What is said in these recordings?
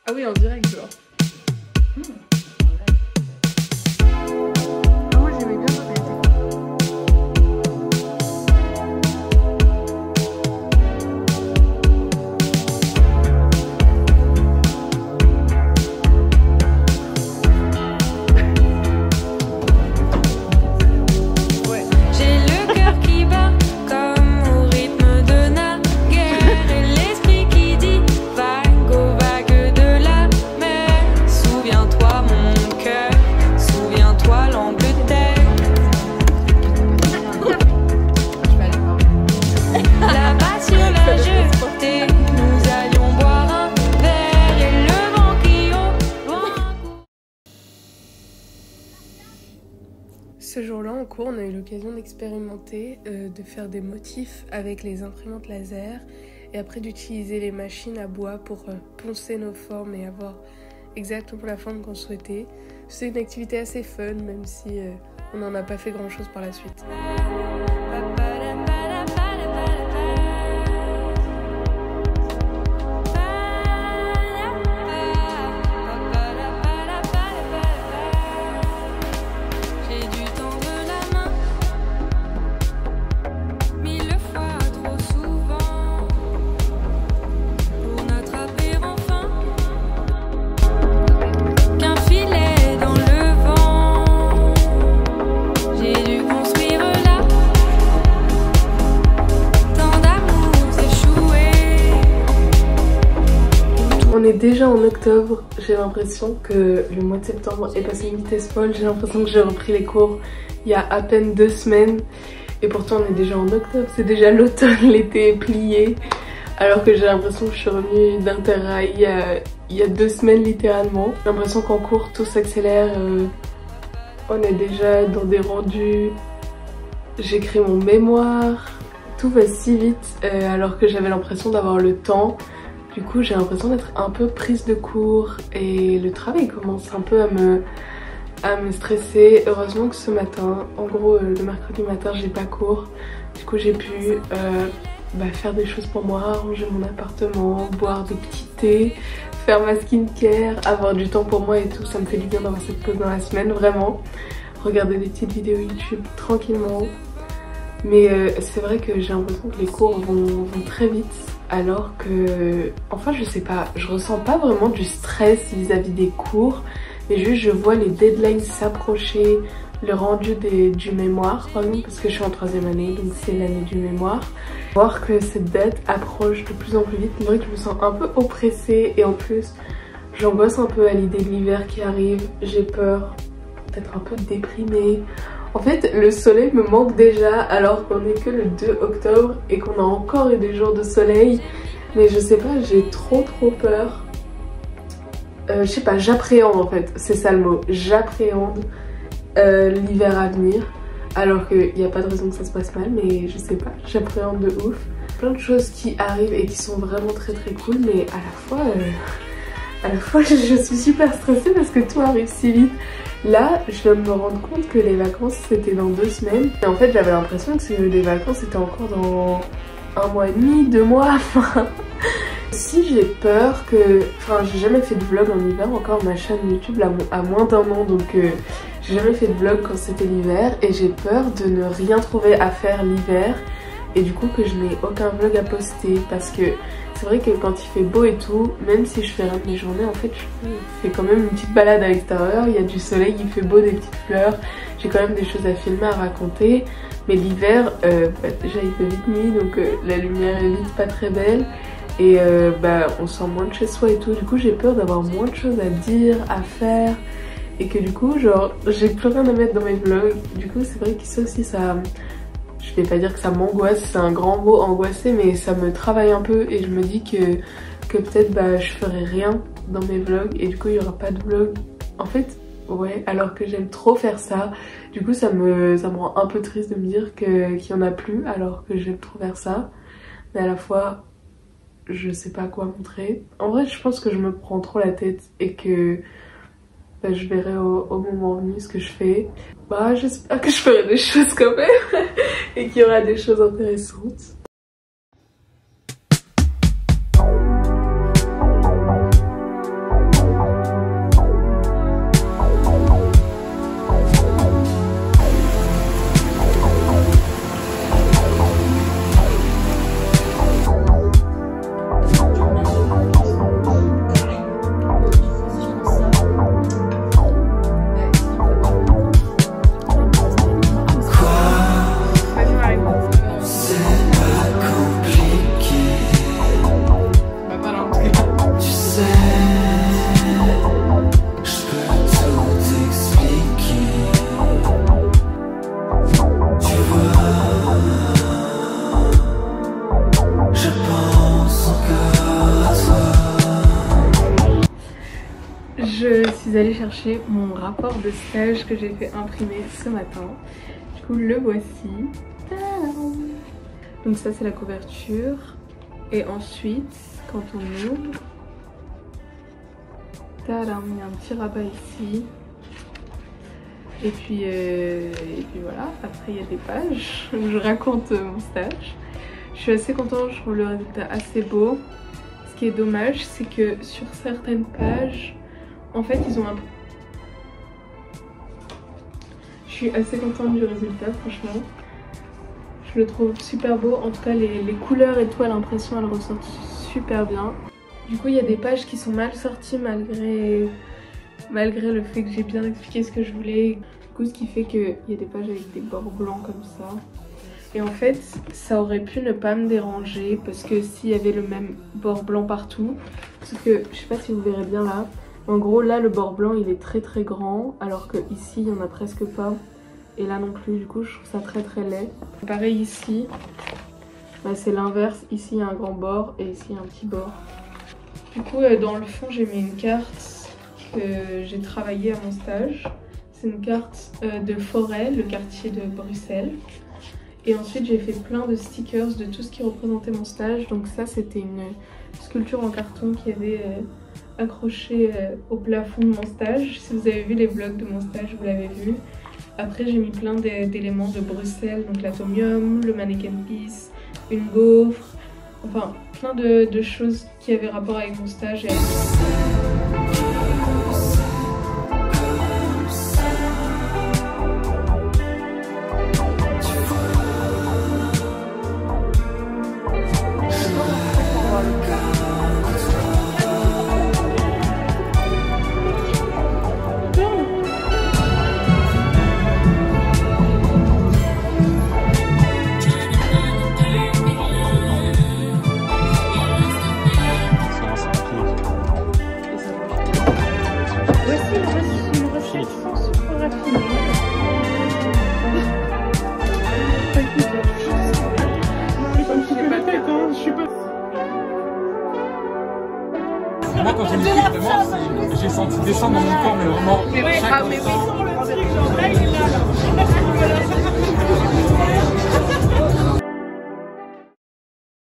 Ah oui, en direct, genre. Ah, moi j'aimais bien quand elle était. Ce jour-là, en cours, on a eu l'occasion d'expérimenter, de faire des motifs avec les imprimantes laser et après d'utiliser les machines à bois pour poncer nos formes et avoir exactement la forme qu'on souhaitait. C'est une activité assez fun, même si on n'en a pas fait grand-chose par la suite. On est déjà en octobre, j'ai l'impression que le mois de septembre est passé une vitesse folle. J'ai l'impression que j'ai repris les cours il y a à peine 2 semaines. Et pourtant on est déjà en octobre, c'est déjà l'automne, l'été est plié. Alors que j'ai l'impression que je suis revenue d'Interrail il y a 2 semaines littéralement. J'ai l'impression qu'en cours tout s'accélère, on est déjà dans des rendus. J'écris mon mémoire, tout va si vite alors que j'avais l'impression d'avoir le temps. Du coup j'ai l'impression d'être un peu prise de court et le travail commence un peu à me stresser. Heureusement que ce matin, en gros le mercredi matin j'ai pas cours. Du coup j'ai pu faire des choses pour moi, ranger mon appartement, boire des petits thés, faire ma skincare, avoir du temps pour moi et tout. Ça me fait du bien d'avoir cette pause dans la semaine, vraiment. Regarder des petites vidéos YouTube tranquillement. Mais c'est vrai que j'ai l'impression que les cours vont très vite. Alors que, enfin je sais pas, je ressens pas vraiment du stress vis-à-vis des cours, mais juste je vois les deadlines s'approcher, le rendu du mémoire par exemple, parce que je suis en 3e année, donc c'est l'année du mémoire. Voir que cette date approche de plus en plus vite, c'est vrai que je me sens un peu oppressée et en plus j'angoisse un peu à l'idée de l'hiver qui arrive, j'ai peur d'être un peu déprimée. En fait, le soleil me manque déjà alors qu'on est que le 2 octobre et qu'on a encore eu des jours de soleil. Mais je sais pas, j'ai trop peur. Je sais pas, j'appréhende en fait, c'est ça le mot. J'appréhende l'hiver à venir. Alors qu'il n'y a pas de raison que ça se passe mal, mais je sais pas, j'appréhende de ouf. Plein de choses qui arrivent et qui sont vraiment très cool, mais à la fois je suis super stressée parce que tout arrive si vite. Là, je viens de me rendre compte que les vacances c'était dans 2 semaines. Et en fait, j'avais l'impression que les vacances étaient encore dans 1 mois et demi, 2 mois. Si j'ai peur que... Enfin, j'ai jamais fait de vlog en hiver encore. Ma chaîne YouTube a moins d'1 an, donc j'ai jamais fait de vlog quand c'était l'hiver. Et j'ai peur de ne rien trouver à faire l'hiver. Et du coup que je n'ai aucun vlog à poster parce que c'est vrai que quand il fait beau et tout, même si je fais rien de mes journées, en fait je fais quand même une petite balade à l'extérieur, il y a du soleil, il fait beau, des petites fleurs, j'ai quand même des choses à filmer, à raconter. Mais l'hiver, déjà il fait vite nuit, donc la lumière est vite pas très belle et on sent moins de chez soi et tout. Du coup j'ai peur d'avoir moins de choses à dire, à faire et que du coup genre j'ai plus rien à mettre dans mes vlogs. Du coup c'est vrai que ça aussi ça... Je vais pas dire que ça m'angoisse, c'est un grand mot angoissé, mais ça me travaille un peu et je me dis que peut-être je ferai rien dans mes vlogs et du coup il y aura pas de vlog. En fait, ouais, alors que j'aime trop faire ça, du coup ça me rend un peu triste de me dire qu'il y en a plus alors que j'aime trop faire ça. Mais à la fois, je sais pas quoi montrer. En vrai, je pense que je me prends trop la tête et que je verrai au moment venu ce que je fais. J'espère que je ferai des choses quand même et qu'il y aura des choses intéressantes. Je suis allée chercher mon rapport de stage que j'ai fait imprimer ce matin. Du coup, le voici. Tadam! Donc ça, c'est la couverture. Et ensuite, quand on ouvre, tadam, il y a un petit rabat ici. Et puis voilà, après il y a des pages où je raconte mon stage. Je suis assez contente, je trouve le résultat assez beau. Ce qui est dommage, c'est que sur certaines pages, en fait, ils ont un... Je suis assez contente du résultat, franchement. Je le trouve super beau. En tout cas, les couleurs et tout, à l'impression, elles ressortent super bien. Du coup, il y a des pages qui sont mal sorties malgré le fait que j'ai bien expliqué ce que je voulais. Du coup, ce qui fait qu'il y a des pages avec des bords blancs comme ça. Et en fait, ça aurait pu ne pas me déranger parce que s'il y avait le même bord blanc partout, sauf que je sais pas si vous verrez bien là, en gros là le bord blanc il est très très grand alors que ici il y en a presque pas et là non plus, du coup je trouve ça très très laid. Pareil ici, bah, c'est l'inverse, ici il y a un grand bord et ici il y a un petit bord. Du coup dans le fond j'ai mis une carte que j'ai travaillée à mon stage. C'est une carte de Forêt, le quartier de Bruxelles. Et ensuite j'ai fait plein de stickers de tout ce qui représentait mon stage. Donc ça c'était une sculpture en carton qui avait accroché au plafond de mon stage. Si vous avez vu les vlogs de mon stage, vous l'avez vu. Après j'ai mis plein d'éléments de Bruxelles, donc l'atomium, le mannequin piece, une gaufre, enfin plein de choses qui avaient rapport avec mon stage. Moi quand j'ai mis justement, j'ai senti descendre dans mon corps, mais vraiment chaque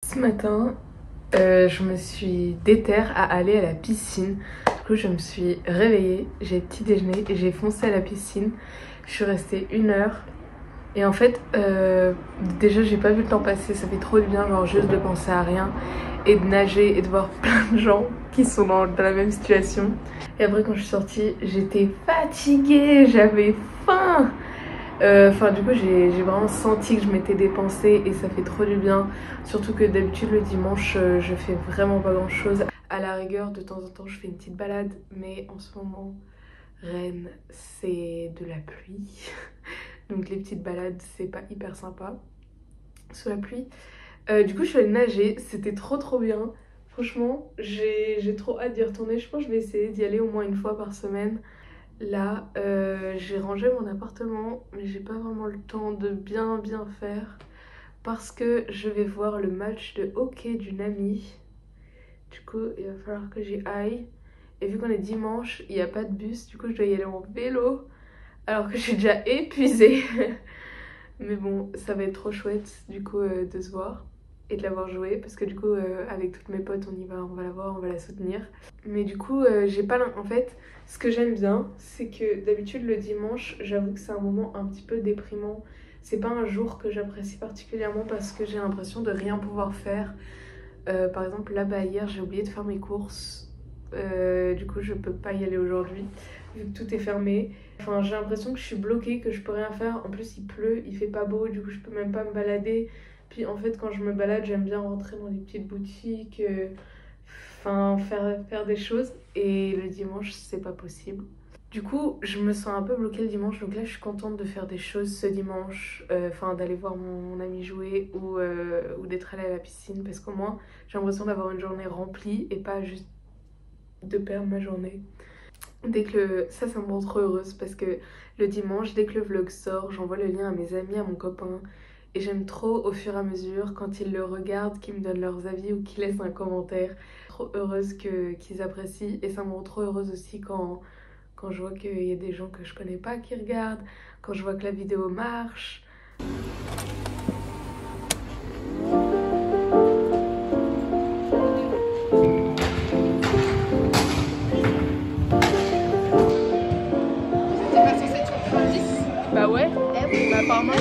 Ce matin, je me suis déterre à aller à la piscine. Du coup, je me suis réveillée, j'ai petit déjeuner et j'ai foncé à la piscine. Je suis restée 1 heure. Et en fait, déjà j'ai pas vu le temps passer, ça fait trop de bien, genre juste de penser à rien et de nager et de voir plein de gens qui sont dans la même situation. Et après quand je suis sortie, j'étais fatiguée, j'avais faim. Enfin du coup j'ai vraiment senti que je m'étais dépensée et ça fait trop du bien. Surtout que d'habitude le dimanche je fais vraiment pas grand chose. À la rigueur de temps en temps je fais une petite balade, mais en ce moment Rennes c'est de la pluie. Donc les petites balades c'est pas hyper sympa sous la pluie. Du coup je suis allée nager, c'était trop bien. Franchement j'ai trop hâte d'y retourner. Je pense que je vais essayer d'y aller au moins 1 fois par semaine. Là j'ai rangé mon appartement mais j'ai pas vraiment le temps de bien faire parce que je vais voir le match de hockey d'une amie. Du coup il va falloir que j'y aille. Et vu qu'on est dimanche, il n'y a pas de bus, du coup je dois y aller en vélo. Alors que je suis déjà épuisée. Mais bon, ça va être trop chouette du coup de se voir et de l'avoir joué. Parce que du coup, avec toutes mes potes, on y va, on va la voir, on va la soutenir. Mais du coup, j'ai pas... En fait, ce que j'aime bien, c'est que d'habitude le dimanche, j'avoue que c'est un moment un petit peu déprimant. C'est pas un jour que j'apprécie particulièrement parce que j'ai l'impression de rien pouvoir faire. Par exemple, là-bas hier, j'ai oublié de faire mes courses. Du coup, je peux pas y aller aujourd'hui vu que tout est fermé. Enfin, j'ai l'impression que je suis bloquée, que je peux rien faire. En plus, il pleut, il fait pas beau, du coup, je peux même pas me balader. Puis, en fait, quand je me balade, j'aime bien rentrer dans des petites boutiques, enfin, faire des choses. Et le dimanche, c'est pas possible. Du coup, je me sens un peu bloquée le dimanche. Donc là, je suis contente de faire des choses ce dimanche. Enfin, d'aller voir mon ami jouer ou d'être allée à la piscine. Parce qu'au moins, j'ai l'impression d'avoir une journée remplie et pas juste de perdre ma journée. Dès que ça me rend trop heureuse parce que le dimanche, dès que le vlog sort, j'envoie le lien à mes amis, à mon copain Et j'aime trop au fur et à mesure quand ils le regardent, qu'ils me donnent leurs avis ou qu'ils laissent un commentaire. Trop heureuse qu'ils apprécient et ça me rend trop heureuse aussi quand je vois qu'il y a des gens que je connais pas qui regardent, quand je vois que la vidéo marche. Bah ouais, bah apparemment